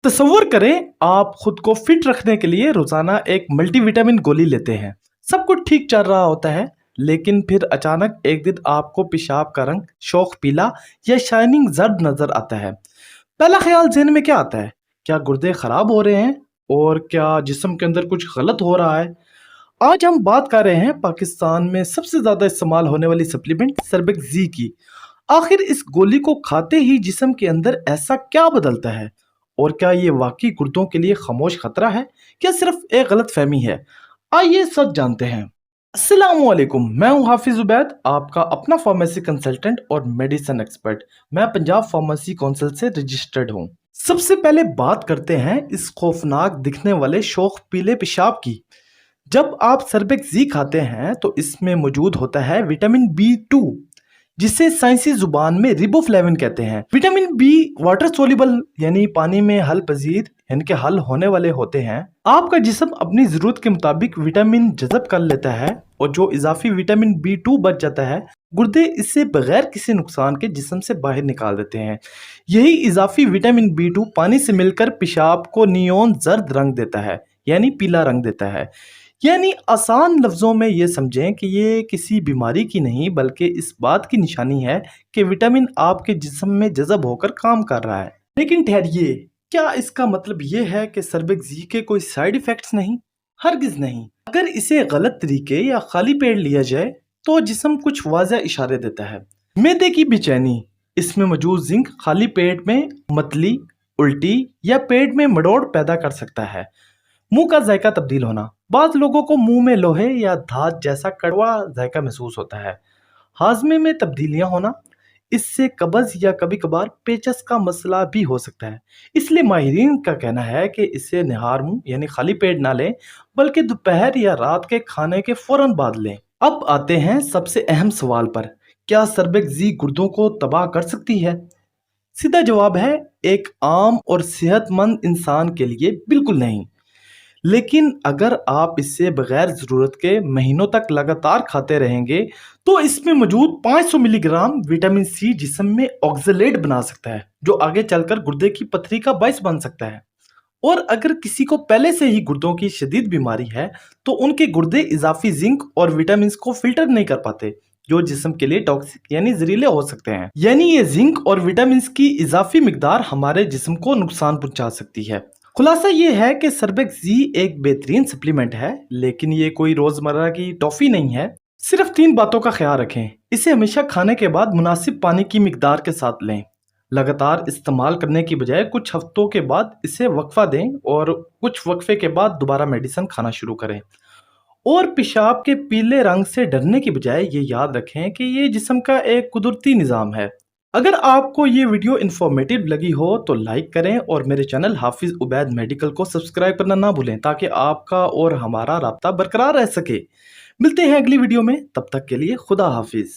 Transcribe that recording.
तसव्वुर करें आप खुद को फिट रखने के लिए रोजाना एक मल्टीविटामिन गोली लेते हैं। सब कुछ ठीक चल रहा होता है, लेकिन फिर अचानक एक दिन आपको पेशाब का रंग शौक पीला या शाइनिंग जर्द नजर आता है। पहला ख्याल ज़हन में क्या आता है? क्या गुर्दे खराब हो रहे हैं और क्या जिस्म के अंदर कुछ गलत हो रहा है? आज हम बात कर रहे हैं पाकिस्तान में सबसे ज्यादा इस्तेमाल होने वाली सप्लीमेंट सर्बेक जी की। आखिर इस गोली को खाते ही जिस्म के अंदर ऐसा क्या बदलता है, और क्या ये वाकई गुर्दों के लिए खामोश खतरा है, क्या सिर्फ एक गलत फहमी है? आइए सच जानते हैं। अस्सलामुअलैकुम, मैं हूं हाफिज उबैद, आपका अपना फार्मेसी कंसल्टेंट और मेडिसिन एक्सपर्ट। मैं पंजाब फार्मेसी काउंसिल से रजिस्टर्ड हूं। सबसे पहले बात करते हैं इस खौफनाक दिखने वाले शौक पीले पेशाब की। जब आप सर्बेक जी खाते हैं तो इसमें मौजूद होता है विटामिन B2, जिसे साइंसी जुबान में रिबोफ्लेविन कहते हैं। विटामिन बी वाटर सोल्यूबल यानी पानी में हल पजीर यानी कि हल होने वाले होते हैं। आपका जिस्म अपनी जरूरत के मुताबिक विटामिन जज़ब कर लेता है और जो इजाफी विटामिन B2 बच जाता है, गुर्दे इससे बगैर किसी नुकसान के जिस्म से बाहर निकाल देते हैं। यही इजाफी विटामिन B2 पानी से मिलकर पेशाब को नियोन जर्द रंग देता है, यानी पीला रंग देता है। यानी आसान लफ्जों में ये समझें कि ये किसी बीमारी की नहीं बल्कि इस बात की निशानी है कि विटामिन आपके जिस्म में जज़ब होकर काम कर रहा है। लेकिन ठहरिए, क्या इसका मतलब ये है कि सर्बेक जी के कोई साइड इफेक्ट्स नहीं? हरगिज नहीं। अगर इसे गलत तरीके या खाली पेट लिया जाए तो जिस्म कुछ वाज़ेह इशारे देता है। मैदे की बेचैनी, इसमें मौजूद जिंक खाली पेट में मतली, उल्टी या पेट में मड़ोड़ पैदा कर सकता है। मुंह का जायका तब्दील होना, बाज़ लोगों को मुंह में लोहे या धात जैसा कड़वा जायका महसूस होता है। हाजमे में तब्दीलियां होना, इससे कब्ज या कभी कभार पेचस का मसला भी हो सकता है। इसलिए माहिरीन का कहना है कि इसे निहार मुंह यानी खाली पेट ना लें, बल्कि दोपहर या रात के खाने के फौरन बाद लें। अब आते हैं सबसे अहम सवाल पर, क्या सर्बेक जी गुर्दों को तबाह कर सकती है? सीधा जवाब है, एक आम और सेहतमंद इंसान के लिए बिल्कुल नहीं। लेकिन अगर आप इससे बगैर ज़रूरत के महीनों तक लगातार खाते रहेंगे तो इसमें मौजूद 500 मिलीग्राम विटामिन सी जिस्म में ऑक्सलेट बना सकता है, जो आगे चलकर गुर्दे की पथरी का बायस बन सकता है। और अगर किसी को पहले से ही गुर्दों की शदीद बीमारी है तो उनके गुर्दे इजाफी जिंक और विटामिन को फिल्टर नहीं कर पाते, जो जिस्म के लिए टॉक्सिक यानी जहरीले हो सकते हैं। यानी ये जिंक और विटामिन की इजाफी मिकदार हमारे जिस्म को नुकसान पहुंचा सकती है। खुलासा ये है कि सर्बेक जी एक बेहतरीन सप्लीमेंट है, लेकिन ये कोई रोजमर्रा की टॉफी नहीं है। सिर्फ 3 बातों का ख्याल रखें। इसे हमेशा खाने के बाद मुनासिब पानी की मिकदार के साथ लें। लगातार इस्तेमाल करने की बजाय कुछ हफ्तों के बाद इसे वक्फा दें और कुछ वक्फे के बाद दोबारा मेडिसिन खाना शुरू करें। और पेशाब के पीले रंग से डरने की बजाय ये याद रखें कि ये जिस्म का एक कुदरती निज़ाम है। अगर आपको ये वीडियो इन्फॉर्मेटिव लगी हो तो लाइक करें और मेरे चैनल हाफिज उबैद मेडिकल को सब्सक्राइब करना ना भूलें, ताकि आपका और हमारा राब्ता बरकरार रह सके। मिलते हैं अगली वीडियो में, तब तक के लिए खुदा हाफिज।